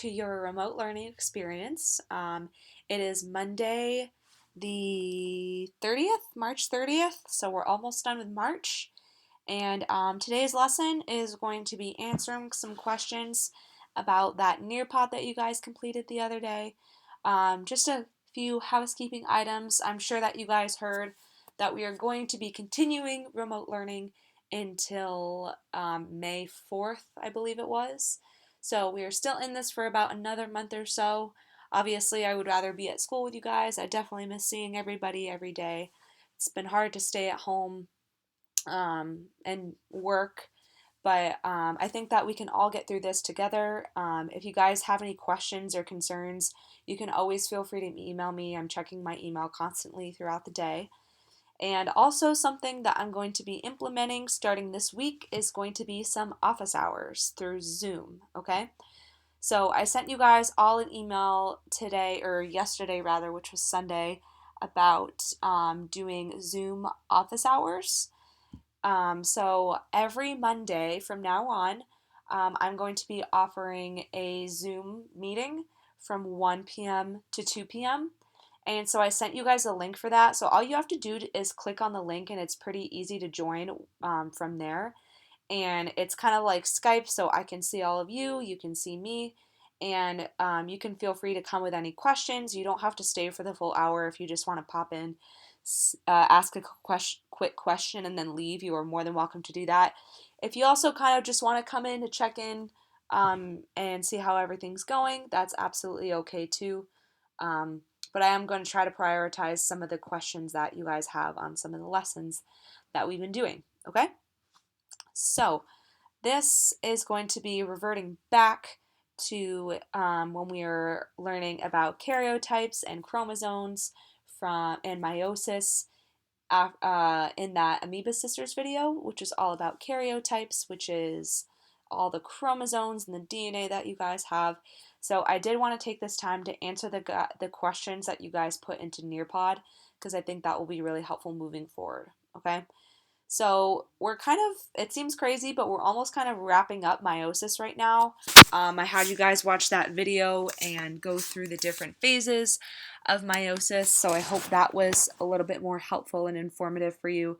to your remote learning experience. It is Monday, the 30th, March 30th, so we're almost done with March. And today's lesson is going to be answering some questions about that Nearpod that you guys completed the other day. Just a few housekeeping items. I'm sure that you guys heard that we are going to be continuing remote learning until May 4th, I believe it was. So we are still in this for about another month or so. Obviously, I would rather be at school with you guys. I definitely miss seeing everybody every day. It's been hard to stay at home and work. But I think that we can all get through this together. If you guys have any questions or concerns, you can always feel free to email me. I'm checking my email constantly throughout the day. And also, something that I'm going to be implementing starting this week is going to be some office hours through Zoom. Okay. So I sent you guys all an email today, or yesterday rather, which was Sunday, about doing Zoom office hours. So every Monday from now on, I'm going to be offering a Zoom meeting from 1 p.m. to 2 p.m. And so I sent you guys a link for that. So all you have to do is click on the link, and it's pretty easy to join from there. And it's kind of like Skype, so I can see all of you, you can see me, and you can feel free to come with any questions. You don't have to stay for the full hour. If you just want to pop in, ask a quick question, and then leave, you are more than welcome to do that. If you also kind of just want to come in to check in and see how everything's going, that's absolutely okay too. Um, but I am going to try to prioritize some of the questions that you guys have on some of the lessons that we've been doing, okay? So, this is going to be reverting back to when we were learning about karyotypes and chromosomes and meiosis in that Amoeba Sisters video, which is all about karyotypes, which is all the chromosomes and the DNA that you guys have. So I did want to take this time to answer the questions that you guys put into Nearpod, because I think that will be really helpful moving forward. Okay. So we're kind of, it seems crazy, but we're almost kind of wrapping up meiosis right now. I had you guys watch that video and go through the different phases of meiosis, so I hope that was a little bit more helpful and informative for you.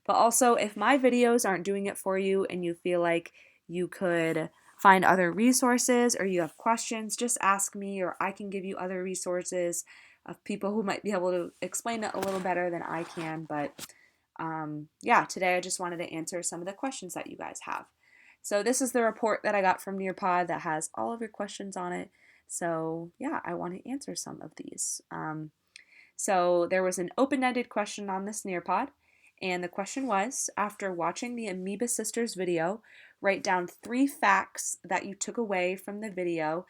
But also, if my videos aren't doing it for you and you feel like you could find other resources or you have questions, just ask me, or I can give you other resources of people who might be able to explain it a little better than I can. But yeah, today I just wanted to answer some of the questions that you guys have. So this is the report that I got from Nearpod that has all of your questions on it. So yeah, I want to answer some of these. So there was an open-ended question on this Nearpod, and the question was, after watching the Amoeba Sisters video, write down 3 facts that you took away from the video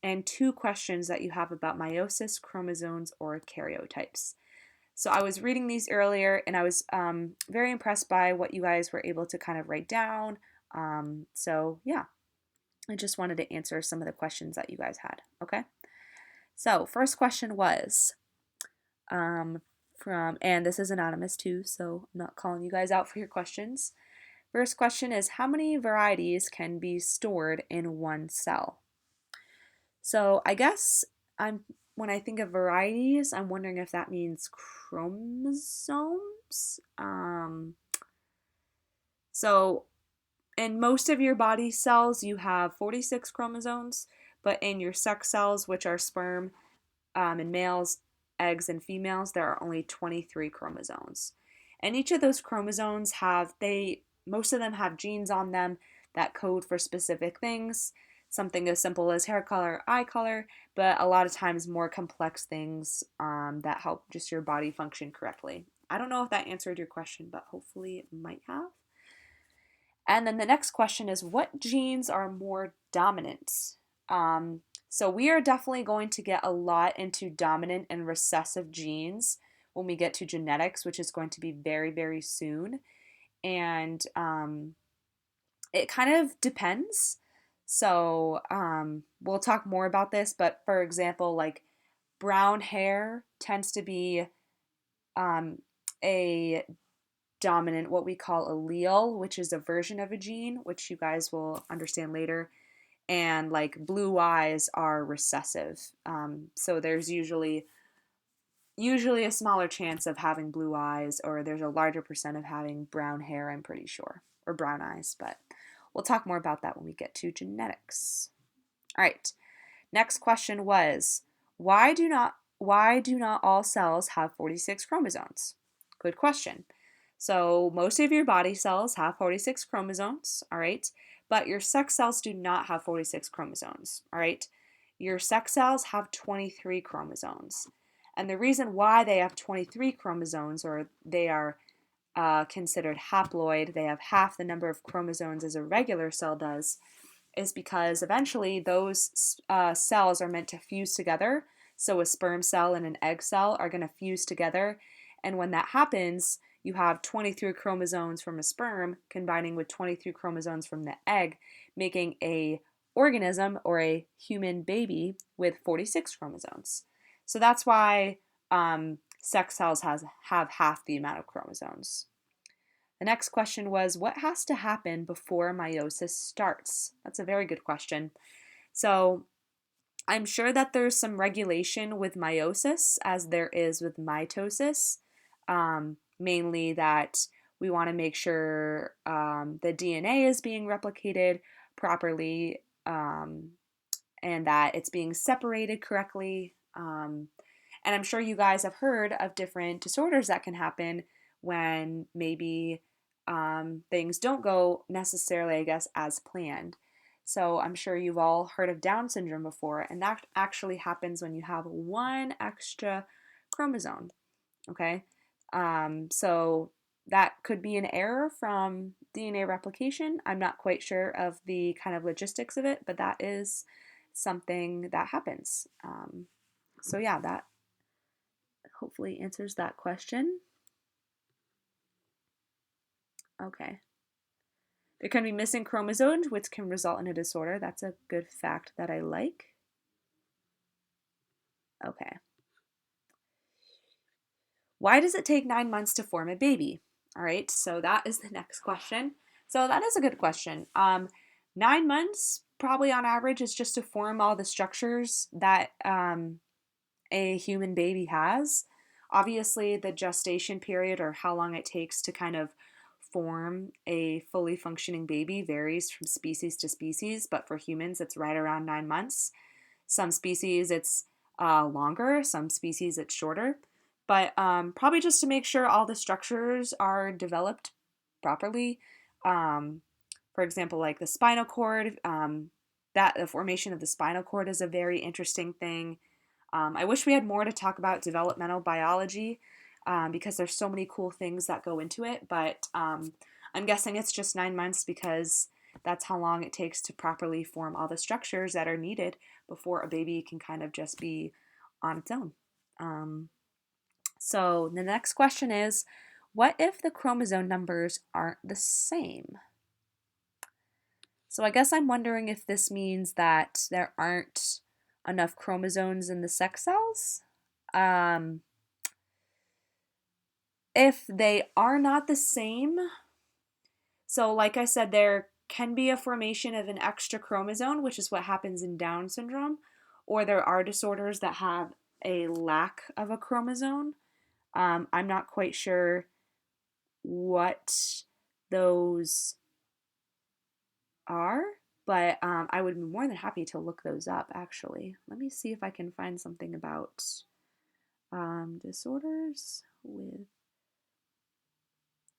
and 2 questions that you have about meiosis, chromosomes, or karyotypes. So I was reading these earlier, and I was very impressed by what you guys were able to kind of write down. So yeah, I just wanted to answer some of the questions that you guys had. Okay. So first question was and this is anonymous too, so I'm not calling you guys out for your questions. First question is, how many varieties can be stored in one cell? So I guess when I think of varieties, I'm wondering if that means chromosomes. So in most of your body cells, you have 46 chromosomes, but in your sex cells, which are sperm in males, eggs, and females, there are only 23 chromosomes. And each of those chromosomes most of them have genes on them that code for specific things. Something as simple as hair color, eye color, but a lot of times more complex things that help just your body function correctly. I don't know if that answered your question, but hopefully it might have. And then the next question is, what genes are more dominant? So we are definitely going to get a lot into dominant and recessive genes when we get to genetics, which is going to be very, very soon. And it kind of depends. So we'll talk more about this, but for example, like brown hair tends to be a dominant, what we call allele, which is a version of a gene, which you guys will understand later. and like blue eyes are recessive. So there's usually a smaller chance of having blue eyes, or there's a larger percent of having brown hair, I'm pretty sure, or brown eyes, but we'll talk more about that when we get to genetics. All right. Next question was, why do not all cells have 46 chromosomes? Good question. So most of your body cells have 46 chromosomes, all right? But your sex cells do not have 46 chromosomes, all right? Your sex cells have 23 chromosomes. And the reason why they have 23 chromosomes, or they are considered haploid, they have half the number of chromosomes as a regular cell does, is because eventually those cells are meant to fuse together. So a sperm cell and an egg cell are going to fuse together. And when that happens, you have 23 chromosomes from a sperm combining with 23 chromosomes from the egg, making a organism or a human baby with 46 chromosomes. So that's why sex cells have half the amount of chromosomes. The next question was, what has to happen before meiosis starts? That's a very good question. So I'm sure that there's some regulation with meiosis as there is with mitosis, mainly that we want to make sure the DNA is being replicated properly, and that it's being separated correctly. And I'm sure you guys have heard of different disorders that can happen when maybe things don't go necessarily, I guess, as planned. So I'm sure you've all heard of Down syndrome before, and that actually happens when you have one extra chromosome. Okay, so that could be an error from DNA replication. I'm not quite sure of the kind of logistics of it, but that is something that happens. So yeah, that hopefully answers that question. Okay. There can be missing chromosomes, which can result in a disorder. That's a good fact that I like. Okay. Why does it take 9 months to form a baby? All right, so that is the next question. So that is a good question. 9 months, probably on average, is just to form all the structures that a human baby has. Obviously, the gestation period, or how long it takes to kind of form a fully functioning baby, varies from species to species, but for humans, it's right around 9 months. Some species, it's longer, some species, it's shorter. But probably just to make sure all the structures are developed properly. Um, for example, like the spinal cord, that the formation of the spinal cord is a very interesting thing. I wish we had more to talk about developmental biology because there's so many cool things that go into it, but I'm guessing it's just 9 months because that's how long it takes to properly form all the structures that are needed before a baby can kind of just be on its own. So the next question is, what if the chromosome numbers aren't the same? So I guess I'm wondering if this means that there aren't enough chromosomes in the sex cells. Um, if they are not the same, so like I said, there can be a formation of an extra chromosome, which is what happens in Down syndrome, or there are disorders that have a lack of a chromosome. I'm not quite sure what those are, but I would be more than happy to look those up actually. Let me see if I can find something about disorders with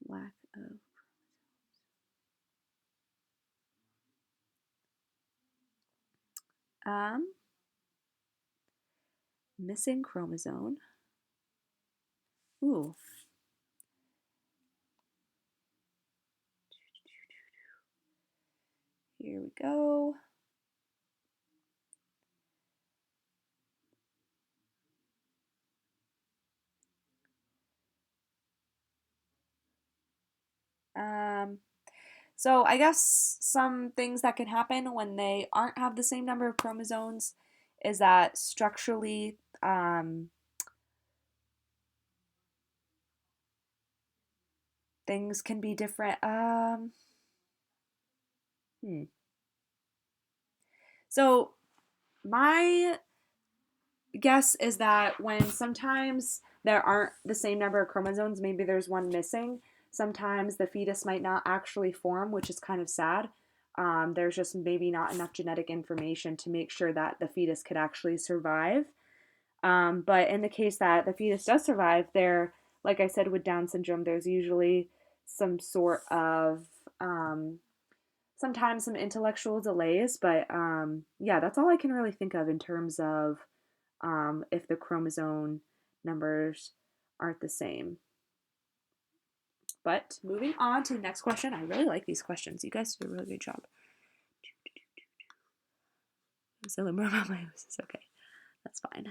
lack of. Um, Missing chromosome. Ooh. Here we go. Um, so I guess some things that can happen when they aren't have the same number of chromosomes is that structurally things can be different. Hmm. So my guess is that when sometimes there aren't the same number of chromosomes, maybe there's one missing, sometimes the fetus might not actually form, which is kind of sad. There's just maybe not enough genetic information to make sure that the fetus could actually survive. But in the case that the fetus does survive, there, like I said, with Down syndrome, there's usually some sort of sometimes some intellectual delays, but yeah, that's all I can really think of in terms of if the chromosome numbers aren't the same. But moving on to the next question. I really like these questions. You guys do a really good job. So more about meiosis. Okay, that's fine.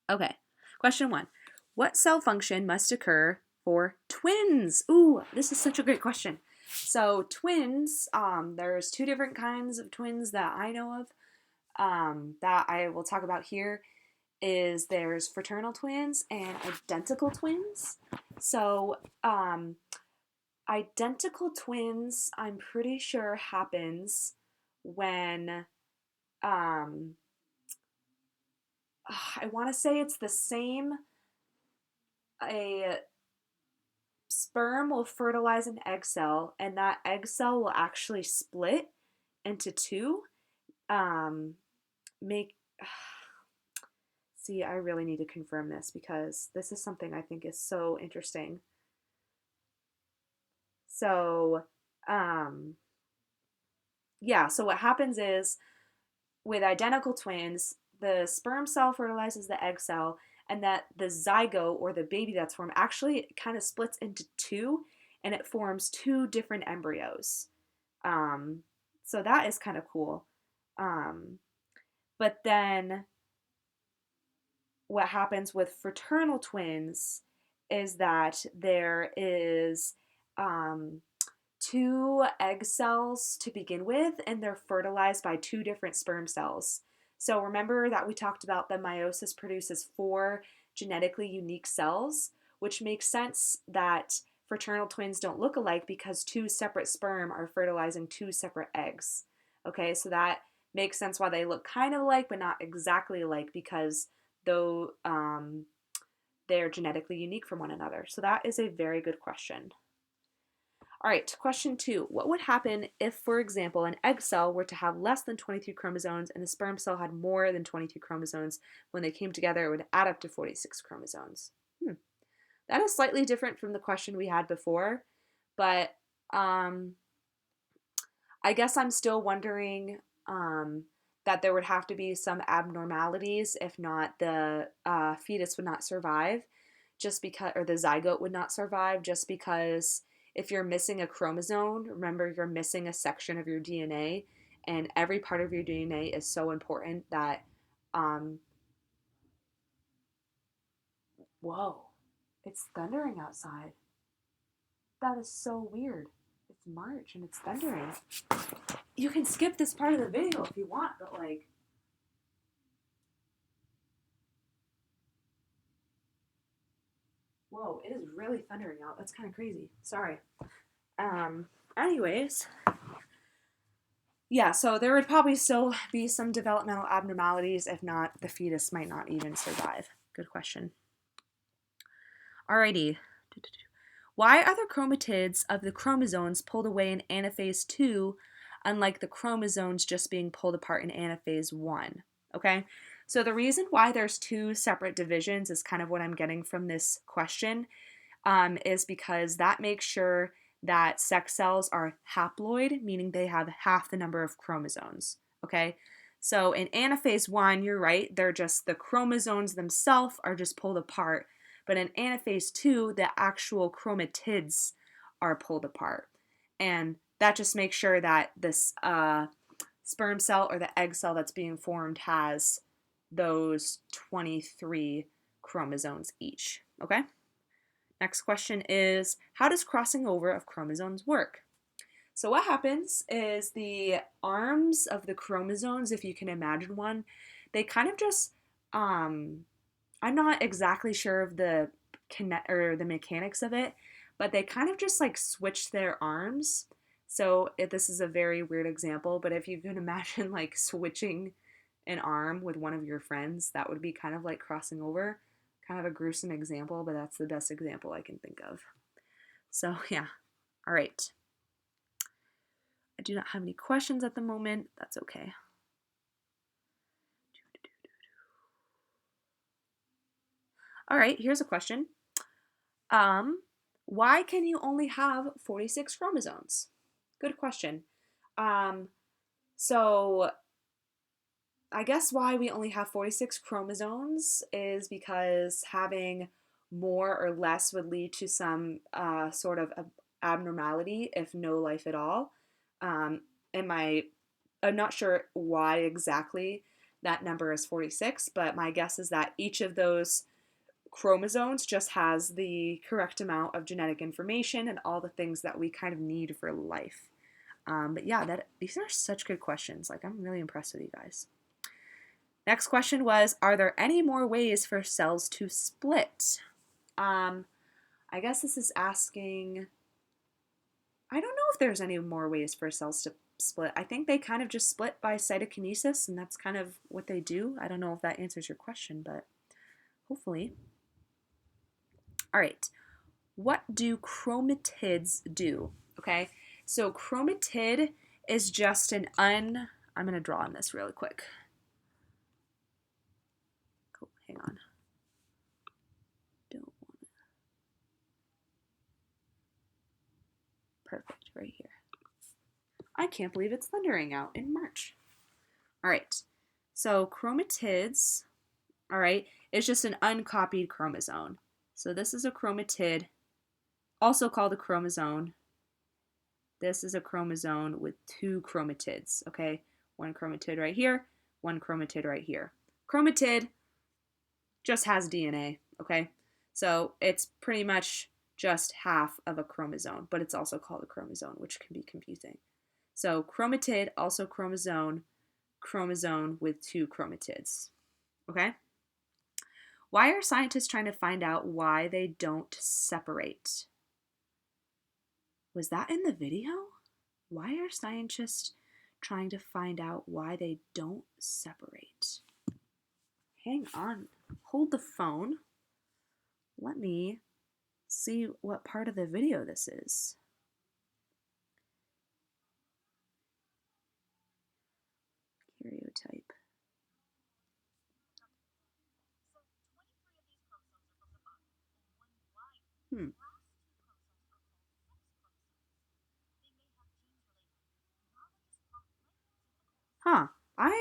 Okay, question 1. What cell function must occur for twins? Ooh, this is such a great question. So twins, there's 2 different kinds of twins that I know of that I will talk about here. There's fraternal twins and identical twins. So identical twins, I'm pretty sure happens when I want to say it's the same. A sperm will fertilize an egg cell, and that egg cell will actually split into 2. Um, make See, I really need to confirm this because this is something I think is so interesting. So, yeah, so what happens is with identical twins, the sperm cell fertilizes the egg cell, and that the zygote or the baby that's formed actually kind of splits into 2 and it forms 2 different embryos. Um, so that is kind of cool. Um, but then what happens with fraternal twins is that there is um, 2 egg cells to begin with, and they're fertilized by 2 different sperm cells. So remember that we talked about the meiosis produces 4 genetically unique cells, which makes sense that fraternal twins don't look alike because 2 separate sperm are fertilizing 2 separate eggs. Okay, so that makes sense why they look kind of alike but not exactly alike because though they're genetically unique from one another. So that is a very good question. All right, question 2. What would happen if, for example, an egg cell were to have less than 23 chromosomes and a sperm cell had more than 23 chromosomes? When they came together, it would add up to 46 chromosomes. That is slightly different from the question we had before, but I guess I'm still wondering that there would have to be some abnormalities. If not, the fetus would not survive just because, or the zygote would not survive just because if you're missing a chromosome, remember you're missing a section of your DNA, and every part of your DNA is so important that, whoa, it's thundering outside. That is so weird. It's March and it's thundering. You can skip this part of the video if you want, but like, whoa, it is really thundering out. That's kind of crazy. Sorry. Um, anyways, yeah, so there would probably still be some developmental abnormalities. If not, the fetus might not even survive. Good question. Alrighty. Why are the chromatids of the chromosomes pulled away in anaphase 2, unlike the chromosomes just being pulled apart in anaphase 1? Okay, so the reason why there's 2 separate divisions is kind of what I'm getting from this question, is because that makes sure that sex cells are haploid, meaning they have half the number of chromosomes. Okay, so in anaphase 1, you're right, they're just the chromosomes themselves are just pulled apart. But in anaphase 2, the actual chromatids are pulled apart. And that just makes sure that this sperm cell or the egg cell that's being formed has those 23 chromosomes each. Okay? Next question is, how does crossing over of chromosomes work? So what happens is the arms of the chromosomes, if you can imagine one, they kind of just I'm not exactly sure of the connect or the mechanics of it, but they kind of just like switch their arms. So this is a very weird example, but if you can imagine like switching an arm with one of your friends, that would be kind of like crossing over. Kind of a gruesome example, but that's the best example I can think of. So yeah, all right. I do not have any questions at the moment. That's okay. All right, here's a question. Why can you only have 46 chromosomes? Good question. Um, so I guess why we only have 46 chromosomes is because having more or less would lead to some sort of abnormality if no life at all. Um, I'm not sure why exactly that number is 46, but my guess is that each of those chromosomes just has the correct amount of genetic information and all the things that we kind of need for life. But yeah, these are such good questions. Like, I'm really impressed with you guys. Next question was, are there any more ways for cells to split? I guess this is asking, I don't know if there's any more ways for cells to split. I think they kind of just split by cytokinesis, and that's kind of what they do. I don't know if that answers your question, but hopefully. All right. What do chromatids do? Okay, so chromatid is just I'm going to draw on this really quick. Oh, hang on. Don't want it. Perfect, right here. I can't believe it's thundering out in March. All right, so chromatids, all right, is just an uncopied chromosome. So this is a chromatid, also called a chromosome. This is a chromosome with two chromatids, okay? One chromatid right here, one chromatid right here. Chromatid just has DNA, okay? So it's pretty much just half of a chromosome, but it's also called a chromosome, which can be confusing. So chromatid, also chromosome with two chromatids, okay? Why are scientists trying to find out why they don't separate? Was that in the video? Why are scientists trying to find out why they don't separate? Hang on. Hold the phone. Let me see what part of the video this is. Karyotype. Hmm. Huh. I'm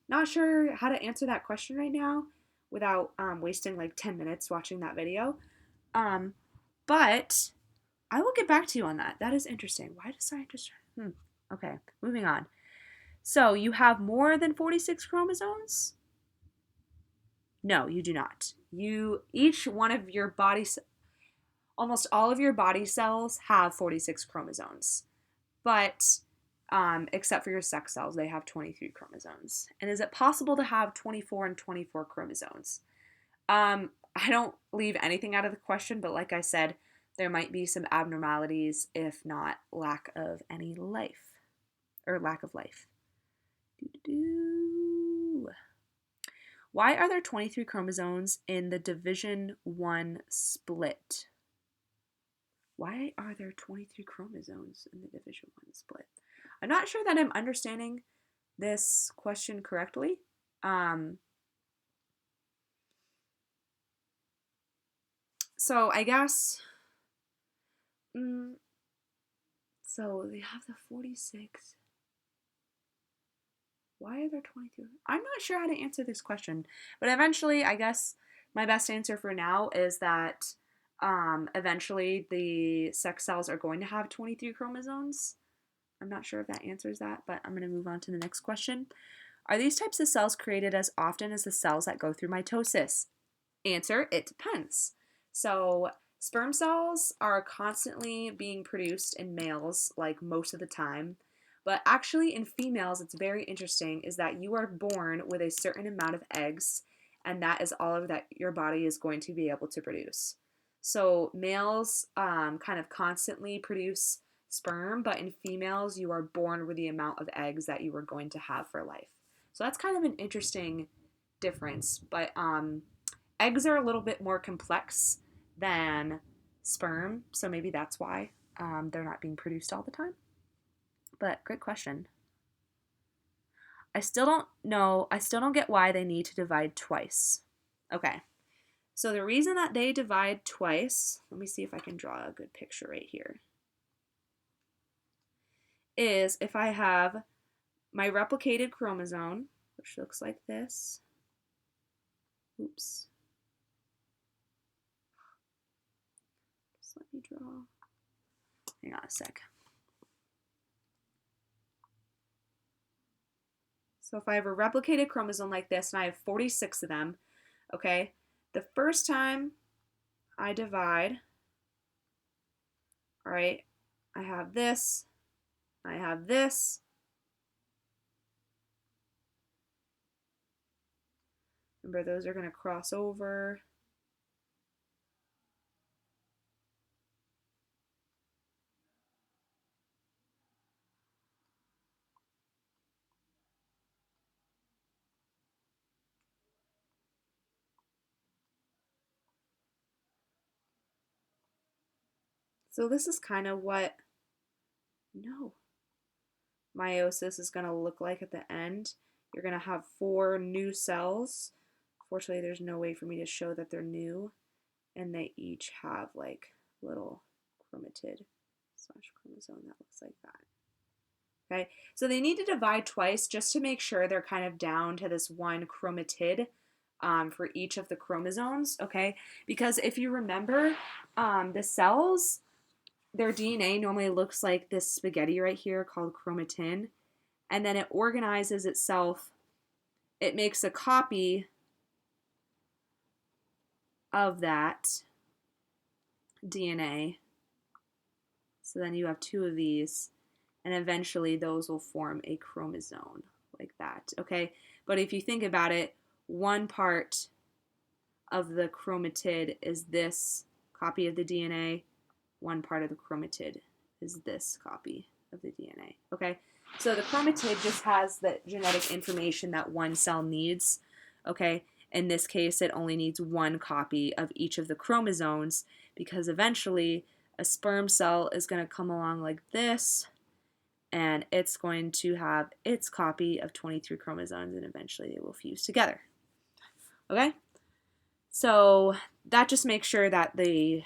not sure how to answer that question right now without wasting like 10 minutes watching that video. Um, but I will get back to you on that. That is interesting. Why do scientists? Okay, moving on. So you have more than 46 chromosomes? No, you do not. Each one of your almost all of your body cells have 46 chromosomes, but except for your sex cells, they have 23 chromosomes. And is it possible to have 24 and 24 chromosomes? I don't leave anything out of the question, but like I said, there might be some abnormalities, if not lack of any life, or lack of life. Why are there 23 chromosomes in the division 1 split? Why are there 23 chromosomes in the division 1 split? I'm not sure that I'm understanding this question correctly. So I guess, so they have the 46. Why are there 22? I'm not sure how to answer this question, but eventually, I guess my best answer for now is that eventually the sex cells are going to have 23 chromosomes. I'm not sure if that answers that, but I'm going to move on to the next question. Are these types of cells created as often as the cells that go through mitosis? Answer, it depends. So sperm cells are constantly being produced in males like most of the time. But actually in females, it's very interesting is that you are born with a certain amount of eggs, and that is all of that your body is going to be able to produce. So males kind of constantly produce sperm, but in females, you are born with the amount of eggs that you are going to have for life. So that's kind of an interesting difference. But eggs are a little bit more complex than sperm, so maybe that's why they're not being produced all the time. But great question. I still don't get why they need to divide twice. Okay, so the reason that they divide twice, let me see if I can draw a good picture right here, is if I have my replicated chromosome, which looks like this. Oops. Just let me draw. Hang on a sec. So if I have a replicated chromosome like this, and I have 46 of them, okay, the first time I divide, all right, I have this, I have this. Remember, those are going to cross over. So this is kind of what, no, meiosis is going to look like at the end. You're going to have 4 new cells. Fortunately, there's no way for me to show that they're new. And they each have like little chromatid / chromosome that looks like that. Okay, so they need to divide twice just to make sure they're kind of down to this one chromatid for each of the chromosomes, okay? Because if you remember, the cells, their DNA normally looks like this spaghetti right here called chromatin, and then it organizes itself. It makes a copy of that DNA. So then you have 2 of these, and eventually those will form a chromosome like that, okay? But if you think about it, one part of the chromatid is this copy of the DNA, one part of the chromatid is this copy of the DNA, okay? So the chromatid just has the genetic information that one cell needs, okay? In this case, it only needs one copy of each of the chromosomes because eventually a sperm cell is going to come along like this, and it's going to have its copy of 23 chromosomes, and eventually they will fuse together. Okay? So that just makes sure that the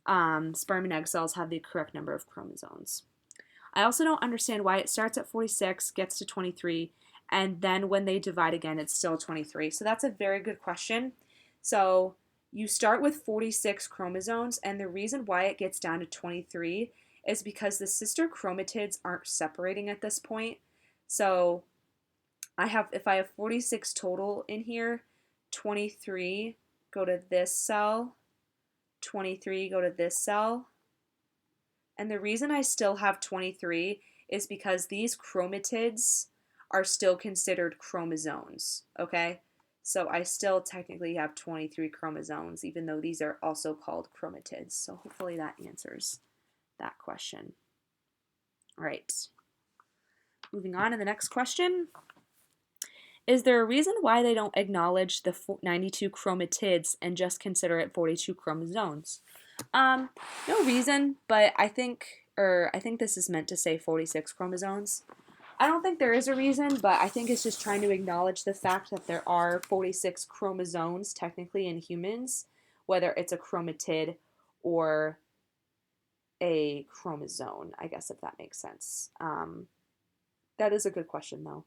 sperm and egg cells have the correct number of chromosomes. I also don't understand why it starts at 46, gets to 23, and then when they divide again, it's still 23. So that's a very good question. So you start with 46 chromosomes, and the reason why it gets down to 23 is because the sister chromatids aren't separating at this point. So if I have 46 total in here, 23 go to this cell, 23 go to this cell. And the reason I still have 23 is because these chromatids are still considered chromosomes, okay? So I still technically have 23 chromosomes, even though these are also called chromatids. So hopefully that answers that question. All right. Moving on to the next question. Is there a reason why they don't acknowledge the 92 chromatids and just consider it 42 chromosomes? No reason, but I think this is meant to say 46 chromosomes. I don't think there is a reason, but I think it's just trying to acknowledge the fact that there are 46 chromosomes technically in humans, whether it's a chromatid or a chromosome, I guess, if that makes sense. That is a good question, though.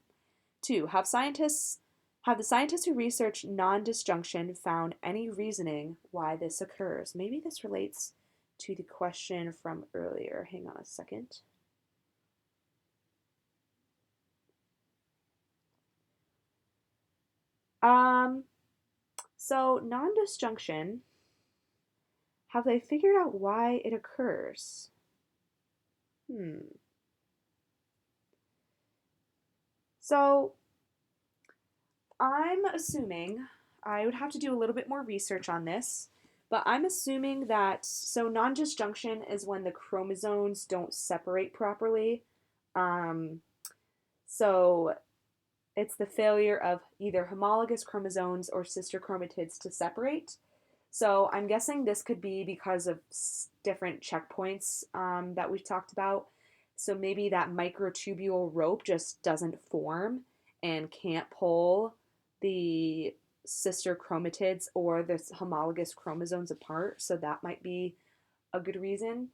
2, have the scientists who research non-disjunction found any reasoning why this occurs? Maybe this relates to the question from earlier. Hang on a second. So non-disjunction, have they figured out why it occurs? So I'm assuming I would have to do a little bit more research on this, But I'm assuming that, so non-disjunction is when the chromosomes don't separate properly. Um, so it's the failure of either homologous chromosomes or sister chromatids to separate. So I'm guessing this could be because of different checkpoints that we've talked about. So maybe that microtubule rope just doesn't form and can't pull the sister chromatids or the homologous chromosomes apart. So that might be a good reason.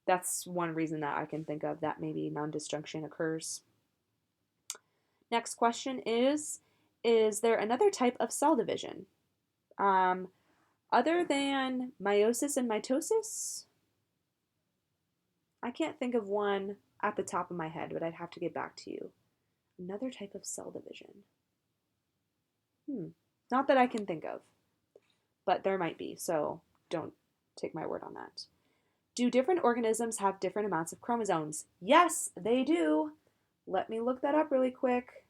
That's one reason that I can think of that maybe non-disjunction occurs. Next question is there another type of cell division? Other than meiosis and mitosis, I can't think of one at the top of my head, but I'd have to get back to you. Another type of cell division. Not that I can think of, but there might be, so don't take my word on that. Do different organisms have different amounts of chromosomes? Yes, they do. Let me look that up really quick.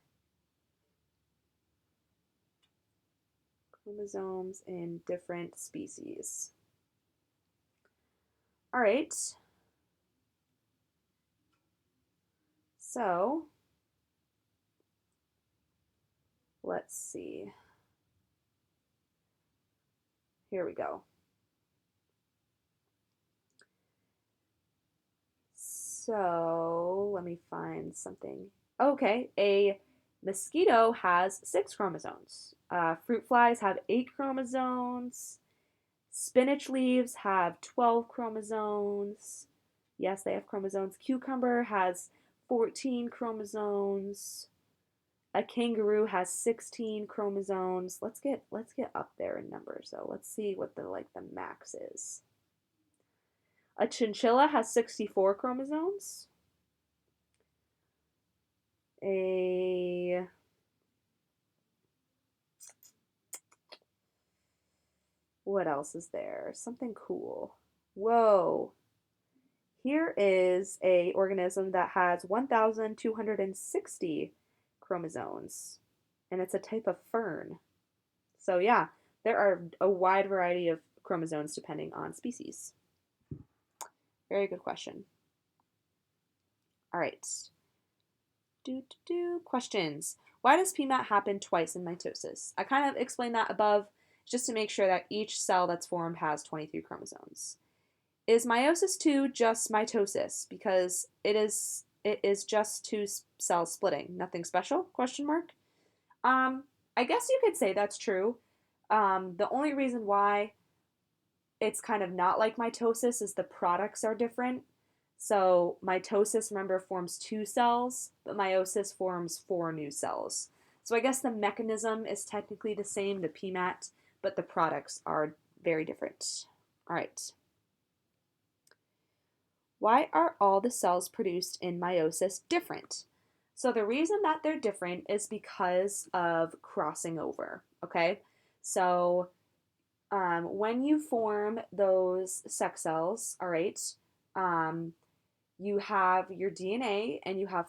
Chromosomes in different species. All right. So, let's see. Here we go. So, let me find something. Okay, a mosquito has 6 chromosomes. Fruit flies have 8 chromosomes. Spinach leaves have 12 chromosomes. Yes, they have chromosomes. Cucumber has 14 chromosomes. A kangaroo has 16 chromosomes. Let's get up there in numbers though. Let's see what the max is. A chinchilla has 64 chromosomes. A What else is there? Something cool. Whoa. Here is a organism that has 1,260 chromosomes, and it's a type of fern. So yeah, there are a wide variety of chromosomes depending on species. Very good question. All right. Questions. Why does PMAT happen twice in mitosis? I kind of explained that above just to make sure that each cell that's formed has 23 chromosomes. Is meiosis 2 just mitosis? Because it is just two cells splitting. Nothing special? Question mark. I guess you could say that's true. The only reason why it's kind of not like mitosis is the products are different. So mitosis, remember, forms 2 cells, but meiosis forms 4 new cells. So I guess the mechanism is technically the same, the PMAT, but the products are very different. All right. Why are all the cells produced in meiosis different? So the reason that they're different is because of crossing over, okay? So when you form those sex cells, all right, you have your DNA and you have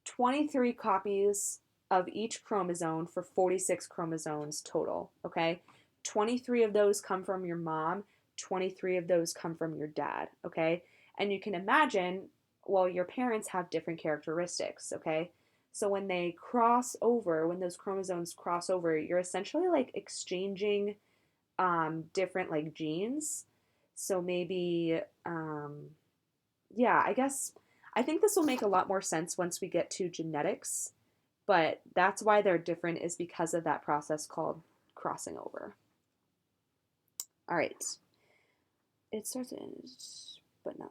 23 copies of each chromosome for 46 chromosomes total, okay? 23 of those come from your mom, 23 of those come from your dad, okay? And you can imagine, well, your parents have different characteristics, okay? So when they cross over, when those chromosomes cross over, you're essentially like exchanging different like genes. So maybe, yeah, I think this will make a lot more sense once we get to genetics, but that's why they're different is because of that process called crossing over. All right. It starts in, but not.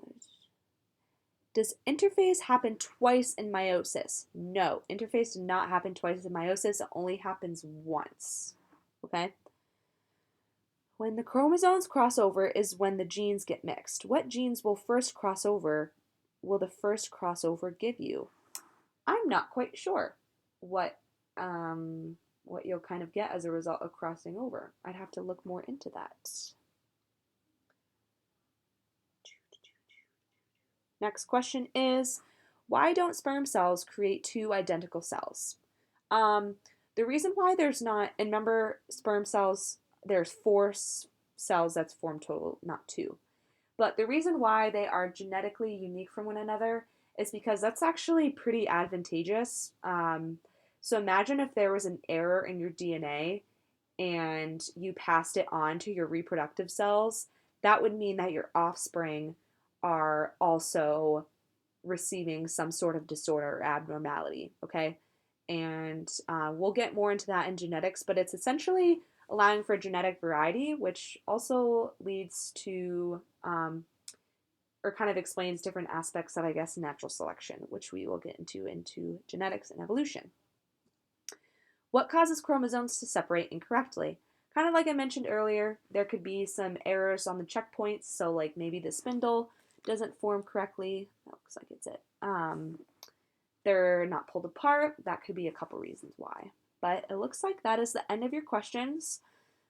Does interphase happen twice in meiosis? No, interphase does not happen twice in meiosis. It only happens once. Okay? When the chromosomes cross over is when the genes get mixed. What genes will first cross over? Will the first crossover give you? I'm not quite sure what what you'll kind of get as a result of crossing over. I'd have to look more into that. Next question is, why don't sperm cells create 2 identical cells? The reason why there's not, and remember, sperm cells, there's four cells that's formed total, not two. But the reason why they are genetically unique from one another is because that's actually pretty advantageous. So imagine if there was an error in your DNA and you passed it on to your reproductive cells, that would mean that your offspring are also receiving some sort of disorder or abnormality, okay? And we'll get more into that in genetics, but it's essentially allowing for genetic variety, which also leads to, or kind of explains different aspects of, I guess, natural selection, which we will get into genetics and evolution. What causes chromosomes to separate incorrectly? Kind of like I mentioned earlier, there could be some errors on the checkpoints, so like maybe the spindle doesn't form correctly. That looks like it's it. They're not pulled apart. That could be a couple reasons why. But it looks like that is the end of your questions.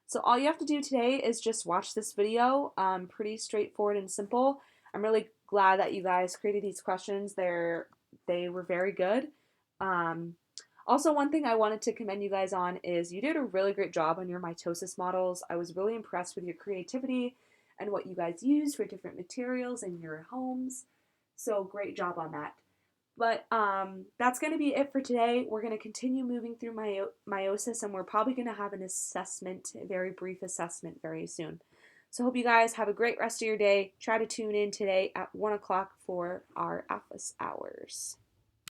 So all you have to do today is just watch this video. Pretty straightforward and simple. I'm really glad that you guys created these questions. They were very good. Also, one thing I wanted to commend you guys on is you did a really great job on your mitosis models. I was really impressed with your creativity and what you guys used for different materials in your homes. So great job on that. But that's going to be it for today. We're going to continue moving through meiosis, and we're probably going to have an assessment, a very brief assessment very soon. So hope you guys have a great rest of your day. Try to tune in today at 1 o'clock for our office hours.